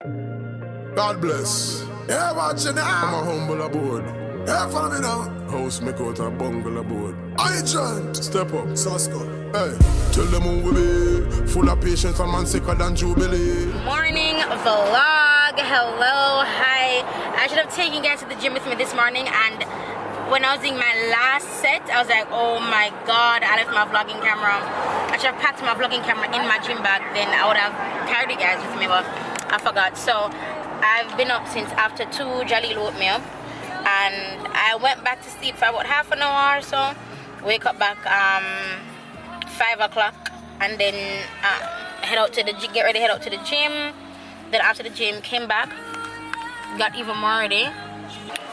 God bless. Yeah, watching now. I'm a humble aboard. Yeah, follow me now. House make out a bungle aboard. I giant. Step up. Sasko. Hey. Tell them who we be. Full of patience and man sicker than Jubilee. Morning vlog. Hello. Hi. I should have taken you guys to the gym with me this morning, and when I was doing my last set, I was like, oh my god, I left my vlogging camera. I should have packed my vlogging camera in my gym bag, then I would have carried you guys with me, but I forgot. So I've been up since after 2. Jalil woke me up, and I went back to sleep for about half an hour or so. Wake up back 5 o'clock, and then head out to the get ready, head out to the gym. Then after the gym, came back, got even more ready.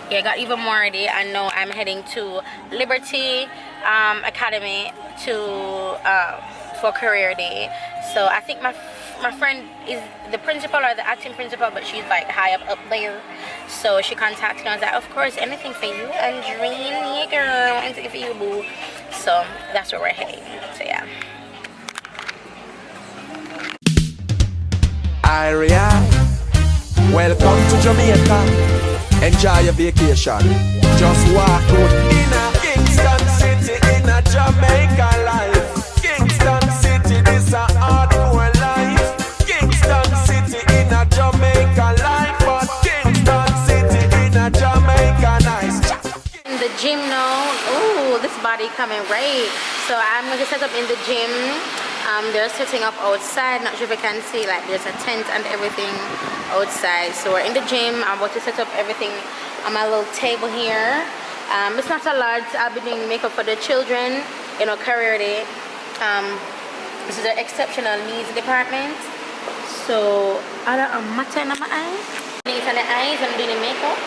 Yeah, got even more ready, and now I'm heading to Liberty Academy for career day. So I think my friend is the principal or the acting principal, but she's like high up there. So she contacted me. I was like, of course, anything for you, Andreen, yeah girl, anything for you, boo. So that's where we're heading. So yeah. Aria, welcome to Jamaica. Enjoy your vacation. Just walk out in a Kingston City, in a Jamaica life. Kingston City, this a hardcore life. Kingston City in a Jamaica life, but Kingston City in a Jamaica nice. In the gym now. Ooh, this body coming right. So I'm going to set up in the gym. They're setting up outside. Not sure if you can see, like there's a tent and everything outside. So we're in the gym. I'm about to set up everything on my little table here. It's not a lot. I'll be doing makeup for the children, you know, career day. This is the exceptional needs department. So I got a matter in my eyes. Things on the eyes. I'm doing the makeup.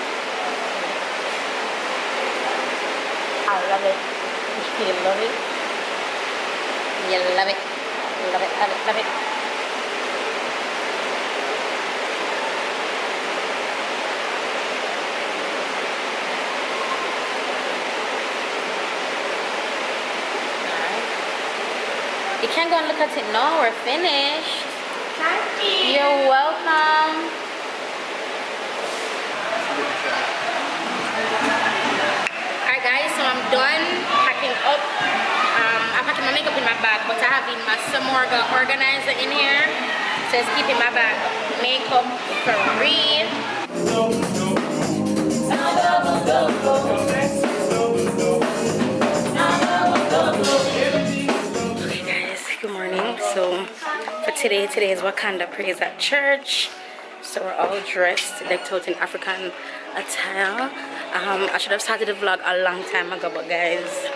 I love it. You love it. You love it. Love it, love it, love it. Alright. You can go and look at it now. We're finished. Thank you. You're welcome. Alright guys, so I'm done packing up. I'm packing my makeup in my bag, but I have in my Samorga organizer in here. So it's keeping my bag makeup free. Okay guys, good morning. So for today is Wakanda Praise at Church. So we're all dressed, decked out in African attire. I should have started the vlog a long time ago, but guys,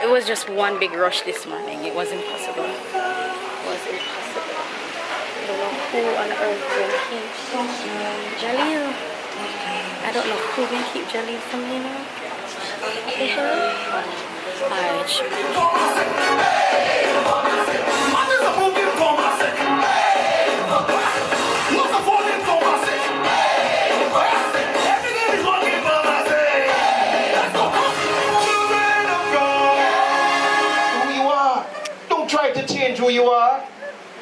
it was just one big rush this morning. It was impossible. It was impossible. I don't know who on earth will keep Jalil. I don't know who will keep Jalil from me now. What the hell? Alright, who you are.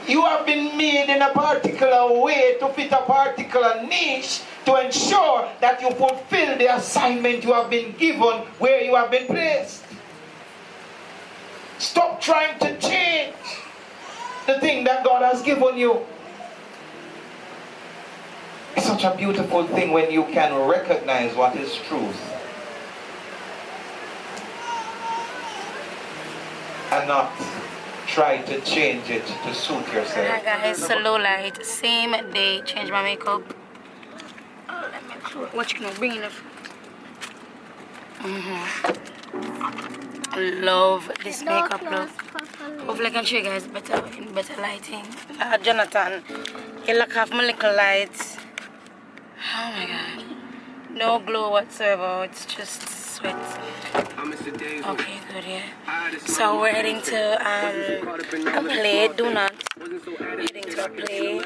You have been made in a particular way to fit a particular niche to ensure that you fulfill the assignment you have been given where you have been placed. Stop trying to change the thing that God has given you. It's such a beautiful thing when you can recognize what is truth and not try to change it to suit yourself. Hi guys, so low light, same day, change my makeup. Let me what you can bring it. Love this makeup look. Hopefully I can show you guys better in better lighting. Jonathan, you look half my little lights. Oh my god. No glow whatsoever, it's just sweat. Okay, good, yeah. So we're heading to a play, do not. Heading to a play.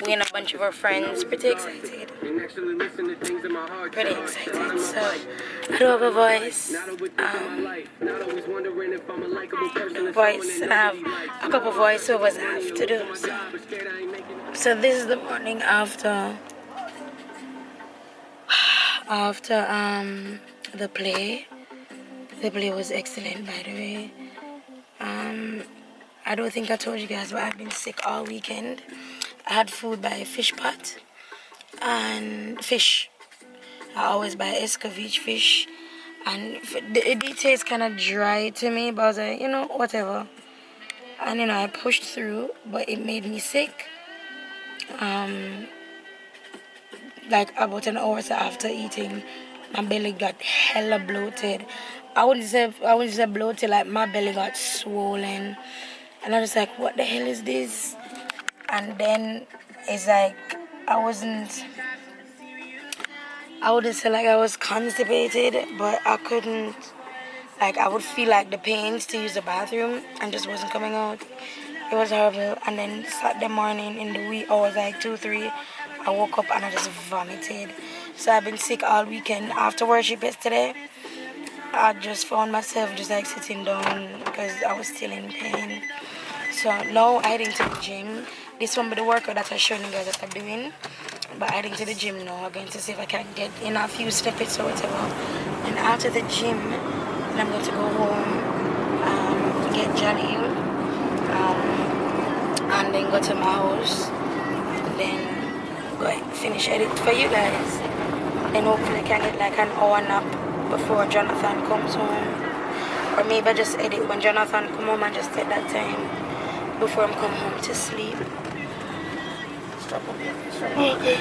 We and a bunch of our friends, pretty excited. Pretty excited. So I do have a voice. And I have a couple voiceovers I have to do. So So this is the morning after the play. The play was excellent, by the way. I don't think I told you guys, but I've been sick all weekend. I had food by fish pot and fish. I always buy escovitch fish, and it tastes kind of dry to me, but I was like, you know, whatever. And you know, I pushed through, but it made me sick. Like about an hour after eating, my belly got hella bloated. I wouldn't say bloated, like my belly got swollen, and I was like, what the hell is this? And then it's like I wouldn't say like I was constipated, but I couldn't, like I would feel like the pains to use the bathroom and just wasn't coming out. It was horrible. And then Saturday morning in the wee hours, like 2, 3, I woke up and I just vomited. So I've been sick all weekend. After worship yesterday, I just found myself just like sitting down because I was still in pain. So now I'm heading to the gym. This one be the workout that I showed you guys that I'm doing. But I'm heading to the gym now. I'm going to see if I can get in a few steps or whatever. And after the gym, I'm going to go home, get Johnny, and then go to my house. And then go finish edit for you guys. Then hopefully I can get like an hour nap before Jonathan comes home. Or maybe I just edit when Jonathan come home and just take that time before I come home to sleep. Okay.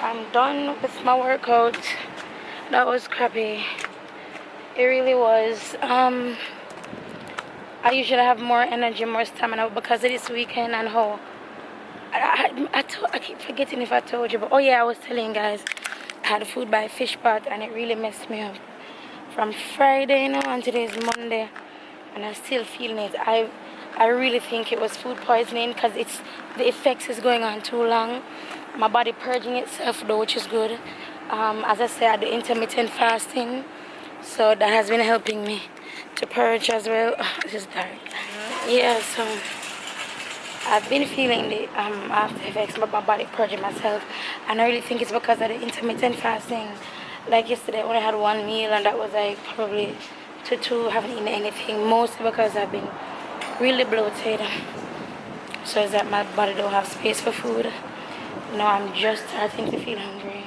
I'm done with my workout. That was crappy. It really was. I usually have more energy, more stamina because of this weekend and how I keep forgetting if I told you, but oh yeah, I was telling you guys I had food by fish pot and it really messed me up from Friday, you know, and today is Monday, and I'm still feeling it. I really think it was food poisoning because the effects is going on too long. My body purging itself though, which is good. As I said, I do intermittent fasting, so that has been helping me to purge as well. This is dark. Yeah, so I've been feeling the after effects of my body purging myself, and I really think it's because of the intermittent fasting. Like yesterday, I only had one meal, and that was like probably to 2, haven't eaten anything, mostly because I've been really bloated. So it's that my body don't have space for food. Now I'm just starting to feel hungry.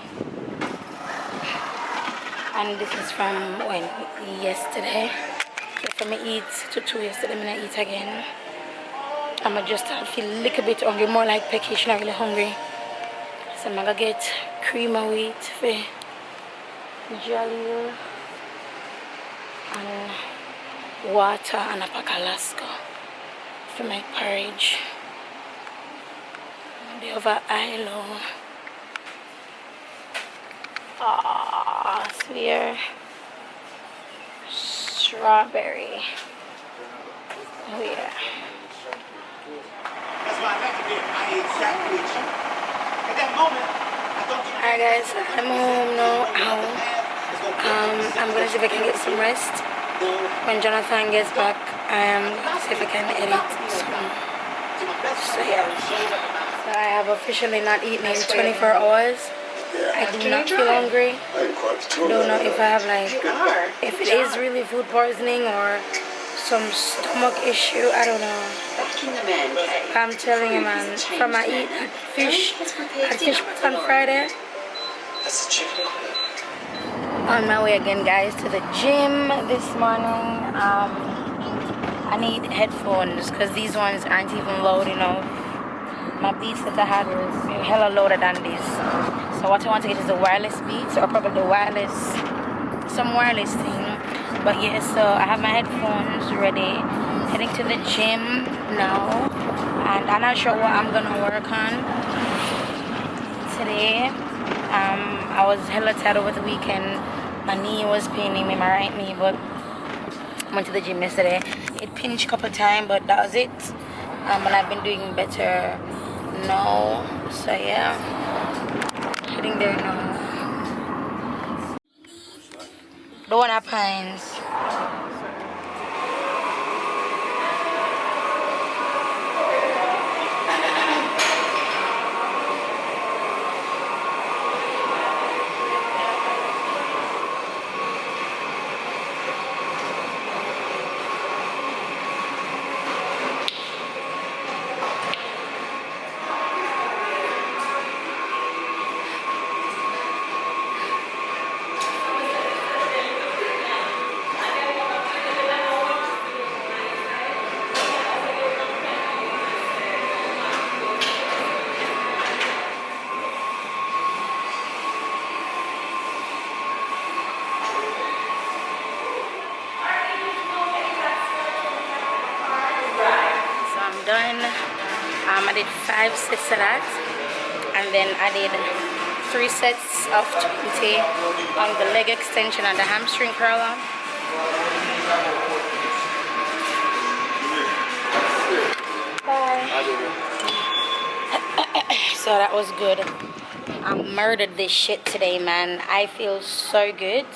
And this is from when? Yesterday. If I eat to 2 yesterday, I'm gonna eat again. I'm gonna just start feel a little bit hungry, more like peckish, not really hungry. So I'm gonna get cream of wheat for jelly and water and a pack of Alaska for my porridge. The other ILO. Ah, sweet strawberry. Oh yeah. That's why I like to be I exactly at that moment. Alright guys, I'm home now. I'm gonna see if I can get some rest. When Jonathan gets back, I'm gonna see if I can edit some. So yeah. So I have officially not eaten in 24 hours. I do not feel hungry. I don't know if I have like, if it is really food poisoning or some stomach issue, I don't know. I'm telling you, man, from I eat fish, I had fish on Friday. That's a chicken. On my way again, guys, to the gym this morning. I need headphones because these ones aren't even loud enough. My beats that I had were hella louder than this. So what I want to get is the wireless beats or probably the wireless, some wireless thing. But yeah, so I have my headphones ready, heading to the gym now. And I'm not sure what I'm gonna work on today. I was hella tired over the weekend. My knee was paining me, my right knee, but I went to the gym yesterday. It pinched a couple of times, but that was it. And I've been doing better now. So yeah, heading there now. The one at Pines. Done. I did 5 sets of that, and then I did 3 sets of 20 on the leg extension and the hamstring curl on. Bye. So that was good. I murdered this shit today, man. I feel so good.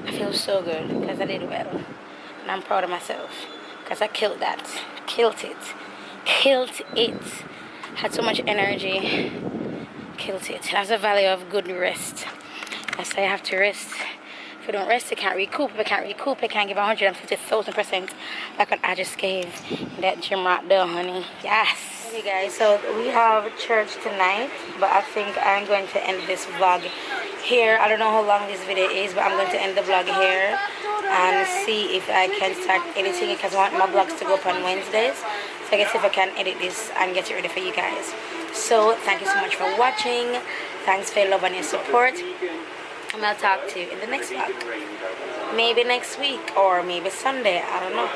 I feel so good because I did well, and I'm proud of myself because I killed that. Killed it. Had so much energy. Killed it. That's the value of good rest. That's why I have to rest. If you don't rest, you can't recoup. If you can't recoup, you can't give 150,000% like what I just gave in that gym right there, honey. Yes. Okay, guys. So we have church tonight, but I think I'm going to end this vlog here. I don't know how long this video is, but I'm going to end the vlog here and see if I can start editing it because I want my vlogs to go up on Wednesdays. So I guess if I can edit this and get it ready for you guys. So thank you so much for watching. Thanks for your love and your support. And I'll talk to you in the next vlog. Maybe next week or maybe Sunday. I don't know.